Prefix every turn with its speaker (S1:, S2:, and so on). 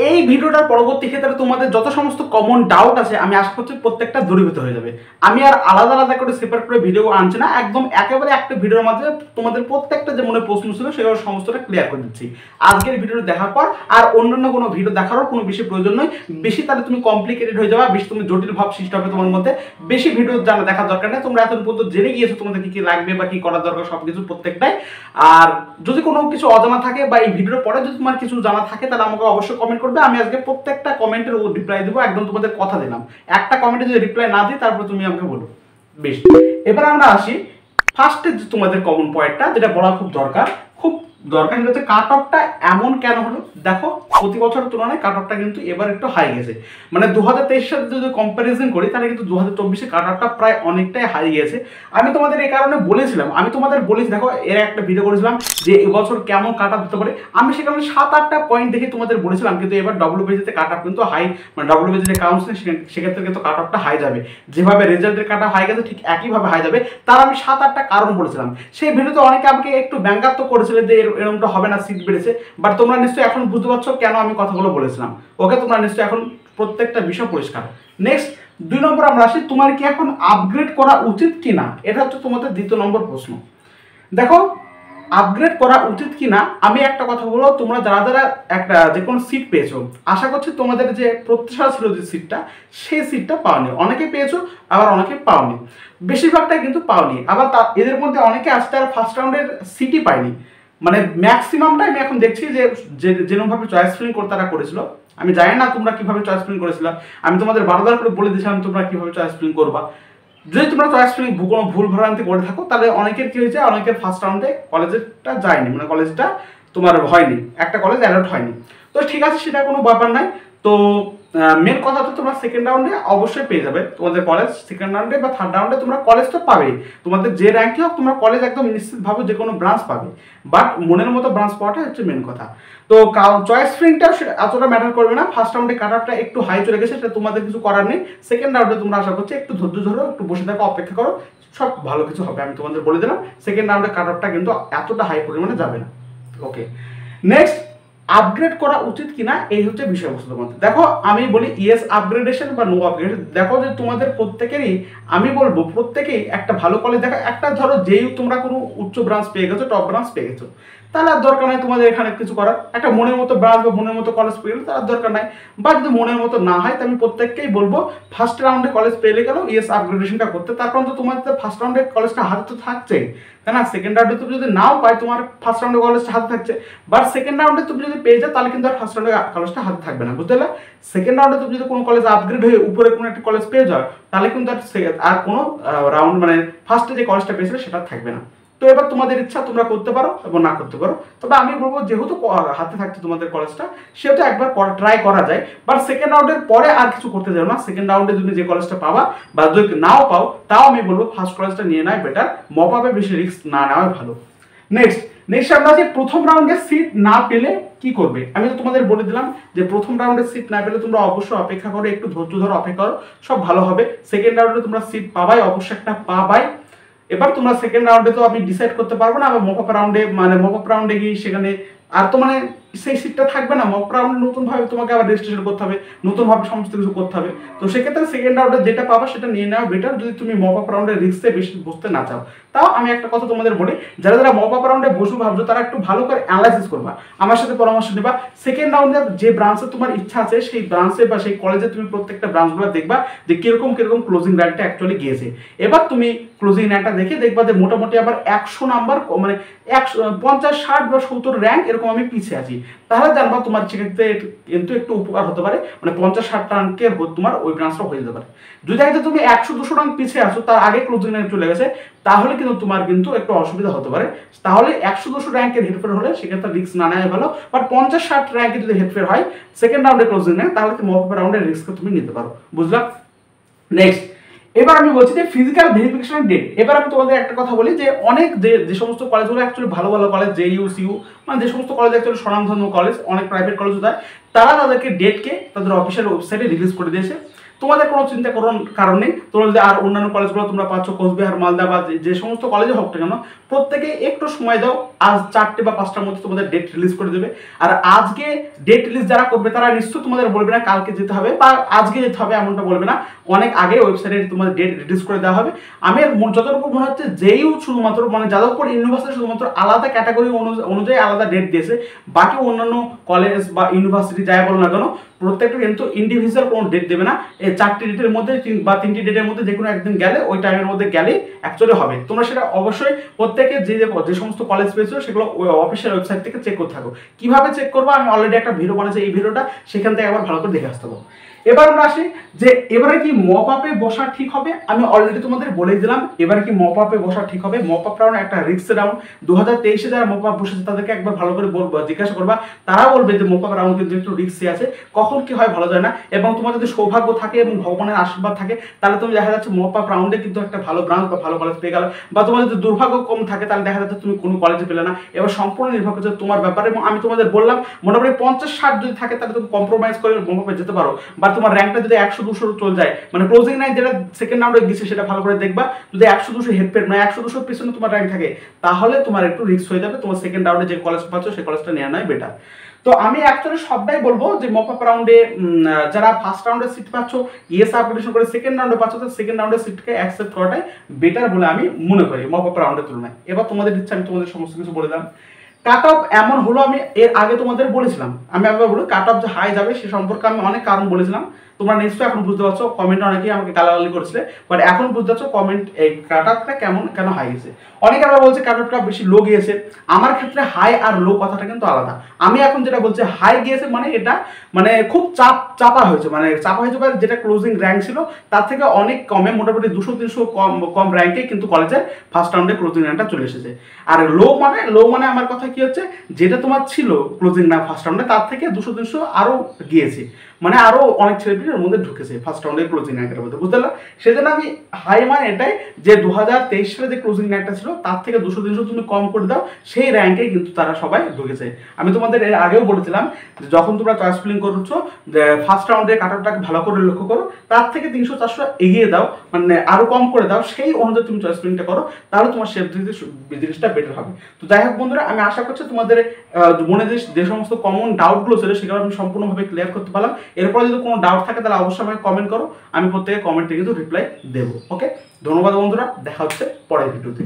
S1: এই ভিডিওটার পরবর্তী ক্ষেত্রে তোমাদের যত সমস্ত কমন ডাউট আছে আমি আশা করছি প্রত্যেকটা দূরীভূত হয়ে যাবে। আমি আর আলাদা আলাদা করে সেপারেট করে ভিডিও আনছি না, একদম একেবারে একটা ভিডিওর মাধ্যমে তোমাদের প্রত্যেকটা যে মনে প্রশ্ন ছিল সেগুলো সমস্তটা ক্লিয়ার করে দিচ্ছি আজকের ভিডিওটা দেখার পর। আর অন্যান্য কোনো ভিডিও দেখারও কোনো বেশি প্রয়োজন নয়, বেশি তাহলে তুমি কমপ্লিকেটেড হয়ে যাবে, বেশি তুমি জটিল ভাব সৃষ্টি হবে তোমার মধ্যে, বেশি ভিডিও জানা দেখার দরকার নেই। তোমরা এতদিন পর্যন্ত জেনে গিয়েছো তোমাদের কি কি লাগবে বা কি করার দরকার সবকিছু প্রত্যেকটাই। আর যদি কোনো কিছু অজানা থাকে বা এই ভিডিওর পরে যদি তোমার কিছু জানা থাকে তাহলে আমাকে অবশ্যই কমেন্ট করবে। আমি আজকে প্রত্যেকটা কমেন্টের রিপ্লাই দেবো, একদম তোমাদের কথা দিলাম। একটা কমেন্টে যদি রিপ্লাই না দিই তারপর তুমি আমাকে বলো। বেশ, এবার আমরা আসি ফার্স্টে যে তোমাদের কমন পয়েন্টটা যেটা বলা খুব দরকার সেটা হচ্ছে কাট অফটা এমন কেন হলো। দেখো প্রতি বছরের তুলনায় কাট অফটা কিন্তু এবার একটু হাই গেছে, মানে 2023 সাথে যদি কম্পারিজন করি তাহলে কিন্তু 2024 কাট অফটা প্রায় অনেকটাই হাই গেছে। আমি তোমাদের এই কারণে বলেছিলাম, দেখো এর একটা ভিডিও করেছিলাম যে এবছর কেমন কাট অফ হতে পারে। আমি সেখানে 7-8টা পয়েন্ট দেখে তোমাদের বলেছিলাম, কিন্তু এবার ডব্লিউবিসিতে কাট অফ কিন্তু হাই, মানে ডব্লিউবিসি যে কাউন্সিল সেক্ষেত্রে কিন্তু কাট অফটা হাই যাবে। যেভাবে রেজাল্টের কাট অফ হাই গেছে ঠিক একইভাবে হাই যাবে। তার আমি 7-8টা কারণ বলেছিলাম। সেই ভিডিওতে অনেকে আমাকে একটু ব্যঙ্গাত্মক করেছিল যে এরকমটা হবে না, সিট বেড়েছে, বাট তোমরা নিশ্চয়ই এখন বুঝতে পারছো কেন আমি কথাগুলো বলেছিলাম। ওকে, তোমরা নিশ্চয়ই এখন প্রত্যেকটা বিষয় পরিষ্কার। নেক্সট 2 নম্বর আমরা আসি, তোমার কি এখন আপগ্রেড করা উচিত কিনা, এটা হচ্ছে তোমাদের 2য় নম্বর প্রশ্ন। দেখো আপগ্রেড করা উচিত কিনা আমি একটা কথা বলবো, তোমরা যারা যারা একটা যে কোনো সিট পেয়েছো আশা করছি তোমাদের যে প্রত্যাশা ছিল যে সিটটা সেই সিটটা পাওনি। অনেকে পেয়েছো আবার অনেকে পাওনি, বেশিরভাগটাই কিন্তু পাওনি। আবার এদের মধ্যে অনেকে আসতে আর ফার্স্ট রাউন্ডের সিটই পায়নি, মানে ম্যাক্সিমামটা আমি এখন দেখছি যে যেরকমভাবে চয়েস ফিলিং তারা করেছিল। আমি জানি না তোমরা কিভাবে চয়েস ফিলিং করেছিল, আমি তোমাদের বারবার করে বলে দিয়েছিলাম তোমরা কিভাবে চয়েস ফিলিং করবা। যদি তোমরা চয়েস ফিলিং কোনো ভুল ভ্রান্তি করে থাকো তাহলে অনেকের কি হয়েছে, অনেকের ফার্স্ট রাউন্ডে কলেজটা যায়নি, মানে কলেজটা তোমার হয়নি, একটা কলেজ অ্যালট হয়নি। তো ঠিক আছে, সেটা কোনো ব্যাপার নাই। তো মেন কথা তো তোমরা সেকেন্ড রাউন্ডে অবশ্যই পেয়ে যাবে তোমাদের কলেজ। সেকেন্ড রাউন্ডে বা থার্ড রাউন্ডে তোমরা কলেজ তো পাবেই, তোমাদের যে র্যাঙ্কে হোক তোমরা কলেজ একদম নিশ্চিতভাবে যে কোনো ব্রাঞ্চ পাবে, বাট মনের মতো ব্রাঞ্চ পাওয়াটা হচ্ছে মেন কথা। তো চয়েস ফিলিংটাও এতটা ম্যাটার করবে না। ফার্স্ট রাউন্ডে কাট অফটা একটু হাই চলে গেছে, সেটা তোমাদের কিছু করার নেই। সেকেন্ড রাউন্ডে তোমরা আশা করছি একটু ধৈর্য ধরো, একটু বসে থাকো, অপেক্ষা করো, সব ভালো কিছু হবে। আমি তোমাদের বলে দিলাম সেকেন্ড রাউন্ডে কাট অফটা কিন্তু এতটা হাই পরিমাণে যাবে না। ওকে, নেক্সট আপগ্রেড করা উচিত কিনা এই হচ্ছে বিষয়বস্তুর মধ্যে। দেখো আমি বলি ইয়েস আপগ্রেডেশন বা নো আপগ্রেড। দেখো যে তোমাদের প্রত্যেকেরই আমি বলবো প্রত্যেকেই একটা ভালো কলেজ দেখা, একটা ধরো যেই তোমরা কোনো উচ্চ ব্রাঞ্চ পেয়ে গেছো, টপ ব্রাঞ্চ পেয়ে গেছো, তাহলে আর দরকার নাই তোমাদের এখানে কিছু করার। একটা মনের মতো ব্রাঞ্চ বা মনের মতো কলেজ পেয়ে গেলে তার দরকার নাই। বা যদি মনের মতো না হয় তো আমি প্রত্যেককেই বলবো ফার্স্ট রাউন্ডে কলেজ পেলে গেলেও ইয়েস আপগ্রেডেশনটা করতে। তার কারণ তো তোমাদের ফার্স্ট রাউন্ডে কলেজটা হাতে তো থাকছেই, তাই না? সেকেন্ড রাউন্ডে তুমি যদি নাও পাই তোমার ফার্স্ট রাউন্ডে কলেজটা হাতে থাকছে, বাট সেকেন্ড রাউন্ডে তুমি যদি পেয়ে যাও তাহলে কিন্তু আর ফার্স্ট রাউন্ডে কলেজটা হাতে থাকবে না, বুঝতে পারলে? সেকেন্ড রাউন্ডে তুমি যদি কোনো কলেজ আপগ্রেড হয়ে উপরে কোনো একটা কলেজ পেয়ে যাও তাহলে কিন্তু আর কোনো রাউন্ড মানে ফার্স্টে যে কলেজটা পেয়েছিলে সেটা থাকবে না। তো এবার তোমাদের ইচ্ছা, তোমরা করতে পারো এবং না করতে পারো। তবে আমি বলবো যেহেতু হাতে থাকছে তোমাদের কলেজটা সেহেতু একবার ট্রাই করা যায়, বাট সেকেন্ড রাউন্ডের পরে আর কিছু করতে যাও না। সেকেন্ড রাউন্ডে তুমি যে কলেজটা পাবা বা যদি নাও পাও তাও আমি বলবো ফার্স্ট কলেজটা নিয়ে নেয় বেটার, মপ আপে বেশি রিস্ক না নেওয়াই ভালো। নেক্সট আমরা যে প্রথম রাউন্ডে সিট না পেলে কি করবে, আমি তো তোমাদের বলে দিলাম যে প্রথম রাউন্ডে সিট না পেলে তোমরা অবশ্যই অপেক্ষা করো, একটু ধৈর্য ধরো, অপেক্ষা করো, সব ভালো হবে। সেকেন্ড রাউন্ডে তোমরা সিট পাবাই, অবশ্যই একটা পাবাই। এবার তোমরা সেকেন্ড রাউন্ডে তো আমি ডিসাইড করতে পারবো না, আবার মক আপ রাউন্ডে গিয়ে সেখানে আর তো মানে সেই সিটটা থাকবে না। মক রাউন্ডে নতুনভাবে তোমাকে আবার রেজিস্ট্রেশন করতে হবে, নতুনভাবে সমস্ত কিছু করতে হবে। তো সেক্ষেত্রে সেকেন্ড রাউন্ডে যেটা পাবা সেটা নিয়ে নেওয়া বেটার, যদি তুমি মক আপ রাউন্ডে রিস্কে বেশি বসতে না চাও। তাও আমি একটা কথা তোমাদের বলি, যারা যারা মক আপ রাউন্ডে বসু ভাবছো তারা একটু ভালো করে অ্যানালাইসিস করবা, আমার সাথে পরামর্শ নেবা। সেকেন্ড রাউন্ডে যে ব্রাঞ্চে তোমার ইচ্ছা আছে সেই ব্রাঞ্চে বা সেই কলেজে তুমি প্রত্যেকটা ব্রাঞ্চগুলো দেখবা যে কিরকম ক্লোজিং র্যাঙ্কটা অ্যাকচুয়ালি গিয়েছে। এবার তুমি ক্লোজিং র্যাঙ্কটা দেখে দেখবা যে মোটামুটি আবার 100 নাম্বার মানে 50, 60 বা 70 র্যাঙ্ক এরকম আমি পিছিয়ে আছি, তাহলে জানবা তোমার সেক্ষেত্রে কিন্তু একটু উপকার হতে পারে, মানে 50-60 র্যাঙ্কের তোমার ওই ব্রাঞ্চটা হয়ে যেতে পারে। যদি একদম তুমি 100-200 র্যাঙ্ক পিছিয়ে আসো, তার আগে ক্লোজিং র্যাঙ্ক চলে গেছে, তাহলে কিন্তু তোমার কিন্তু একটু অসুবিধা হতে পারে। তাহলে 100-200 র্যাঙ্কের হেরফের হলে সেক্ষেত্রে রিস্ক না নেওয়া ভালো, বাট 50-60 র্যাঙ্কে যদি হেরফের হয় সেকেন্ড রাউন্ডে ক্লোজিং র্যাঙ্ক, তাহলে তুমি মক আপ রাউন্ডের রিস্ক তুমি নিতে পারো, বুঝলা? নেক্সট এবার আমি বলছি যে ফিজিক্যাল ভেরিফিকেশন ডেট। এবার আমি তোমাদের একটা কথা বলি যে অনেক যে সমস্ত কলেজগুলো অ্যাকচুয়ালি ভালো ভালো কলেজ, জেইউ সিইউ মানে যে সমস্ত কলেজ অ্যাকচুয়ালি স্বনামধন্য কলেজ, অনেক প্রাইভেট কলেজও যায়, তারা তাদেরকে ডেটকে তাদের অফিসিয়াল ওয়েবসাইটে রিলিজ করে দিয়েছে তোমাদের কোনো চিন্তা করার কারণ নেই। তোমরা যদি আর অন্যান্য কলেজগুলো তোমরা পাচ্ছ, কোচবিহার, মালদা বা যে সমস্ত কলেজে হোক না কেন, প্রত্যেকে একটু সময় দাও, আজ 4টে বা 5টার মধ্যে তোমাদের ডেট রিলিজ করে দেবে। আর আজকে ডেট রিলিজ যারা করবে তারা নিশ্চয়ই তোমাদের বলবে না কালকে যেতে হবে বা আজকে যেতে হবে, এমনটা বলবে না, অনেক আগে ওয়েবসাইটে তোমাদের ডেট রিলিজ করে দেওয়া হবে। আমি যতটুকু মনে হচ্ছে যেই শুধুমাত্র মানে যাদবপুর ইউনিভার্সিটি শুধুমাত্র আলাদা ক্যাটাগরি অনুযায়ী আলাদা ডেট দিয়েছে, বাকি অন্যান্য কলেজ বা ইউনিভার্সিটি যাই বলো না কেন প্রত্যেকটা কিন্তু ইন্ডিভিজুয়াল কোনো ডেট দেবে না। এই 4টি ডেটের মধ্যে বা 3টি ডেটের মধ্যে যে কোনো একদিন গেলে ওই টাইমের মধ্যে গেলে অ্যাকচুয়ালি হবে। তোমরা সেটা অবশ্যই প্রত্যেকে যে সমস্ত কলেজ পেয়েছো সেগুলো অফিসিয়াল ওয়েবসাইট থেকে চেক করতে থাকো। কিভাবে চেক করবো আমি অলরেডি একটা ভিডিও বানিয়েছি, এই ভিডিওটা সেখান থেকে একবার ভালো করে দেখে আসতে হবে। এবার আমরা আসি যে এবারে কি মপ আপে বসা ঠিক হবে। আমি অলরেডি তোমাদের বলে দিলাম এবারে কি মপ আপে বসা ঠিক হবে। মপ আপ রাউন্ড একটা রিস্ক রাউন্ড। 2023-এ যারা মপ আপ বসেছে তাদেরকে একবার ভালো করে জিজ্ঞাসা করবা, তারা বলবে যে মপ আপ রাউন্ড কিন্তু একটু রিস্কই আছে, কখন কি হয় ভালো যায় না। এবং তোমার যদি সৌভাগ্য থাকে এবং ভগবানের আশীর্বাদ থাকে তাহলে তুমি দেখা যাচ্ছে মপ আপ রাউন্ডে কিন্তু একটা ভালো ব্রাঞ্চ বা ভালো কলেজ পেয়ে গেল। বা তোমার যদি দুর্ভাগ্য কম থাকে তাহলে দেখা যাচ্ছে তুমি কোনো কলেজে পেলে না। এবার সম্পূর্ণ নির্ভর করছে তোমার ব্যাপারে। এবং আমি তোমাদের বললাম মোটামুটি 50-60 যদি থাকে তাহলে তুমি কম্প্রোমাইজ করে মপ আপে যেতে পারো। বা তোমার র্যাঙ্কটা যদি 100-200 চলে যায়, মানে ক্লোজিং নাই যেটা সেকেন্ড রাউন্ডে গেছে সেটা ভালো করে দেখবা। যদি 100-200 হেডপেড মানে 100-200 পিছনে তোমার র্যাঙ্ক থাকে তাহলে তোমার একটু রিস্ক হয়ে যাবে, তোমার সেকেন্ড রাউন্ডে যে কলেজ পাচ্ছ সেই কলেজটা নেওয়া নয় বেটার। তো আমি অ্যাকচুয়ালি সবটাই বলবো যে মপ আপ রাউন্ডে যারা ফার্স্ট রাউন্ডে সিট পাচ্ছ ইএস অ্যাপ্লিকেশন করে সেকেন্ড রাউন্ডে পাচ্ছ, তো সেকেন্ড রাউন্ডের সিটকে অ্যাকসেপ্ট করাটাই বেটার বলে আমি মনে করি মপ আপ রাউন্ডের তুলনায়। এবার তোমাদের ইচ্ছা আমি তোমাদের সমস্ত কিছু বলে দিলাম। কাট অফ এমন হলো, আমি এর আগে তোমাদের বলেছিলাম, আমি একবার বলি কাট অফ যে হাই যাবে সে সম্পর্কে আমি অনেক কারণ বলেছিলাম। তোমরা নিশ্চয়ই এখন বুঝতে পারছো, কমেন্টে অনেকেই আমাকে গালাগালি করেছিলে, বাট এখন বুঝতে পারছো কমেন্ট এই কাট অফটা কেন হাই গেছে। অনেকে আবার বলছে কাট অফটা বেশি লো গিয়েছে। আমার ক্ষেত্রে হাই আর লো কথাটা কিন্তু আলাদা। আমি এখন যেটা বলছি হাই গিয়েছে মানে এটা মানে খুব চাপা হয়েছে, মানে চাপা হয়েছে বা যেটা ক্লোজিং র্যাঙ্ক ছিল তার থেকে অনেক কমে, মোটামুটি 200-300 কম র্যাঙ্কে কিন্তু কলেজের ফার্স্ট রাউন্ডে ক্লোজিং র্যাঙ্কটা চলে এসেছে। আর লো মানে আমার কথা কি হচ্ছে, যেটা তোমার ছিল ক্লোজিং না ফার্স্ট রাউন্ডে তার থেকে 200-300 আরো গিয়েছে, মানে আরো অনেক ছেলেপিলের মধ্যে ঢুকেছে ফার্স্ট রাউন্ডে ক্লোজিং র্যাঙ্কের মধ্যে, বুঝতে পারলা। সেজন্য আমি হাই মানে এটাই যে 2023 সালে যে ক্লোজিং র্যাঙ্কটা ছিল তার থেকে 200-300 তুমি কম করে দাও, সেই র্যাঙ্কে কিন্তু তারা সবাই ঢুকেছে। আমি তোমাদের এর আগেও বলেছিলাম যে যখন তোমরা চয়েস ফিলিং করছো যে ফার্স্ট রাউন্ডে কাট অফটাকে ভালো করে লক্ষ্য করো, তার থেকে 300-400 এগিয়ে দাও, মানে আরো কম করে দাও, সেই অনুযায়ী তুমি চয়েস ফিলিংটা করো, তাহলে তোমার সেফ জিনিসটা বেটার হবে। তো যাই হোক বন্ধুরা, আমি আশা করছি তোমাদের মনে যে সমস্ত কমন ডাউটগুলো ছিল সেগুলো আমি সম্পূর্ণভাবে ক্লিয়ার করতে পারলাম। এরপর যদি কোনো ডাউট থাকে তাহলে অবশ্যই আমাকে কমেন্ট করো, আমি প্রত্যেকে কমেন্টে কিন্তু রিপ্লাই দেবো। ওকে, ধন্যবাদ বন্ধুরা, দেখা হচ্ছে পরের ভিডিওতে।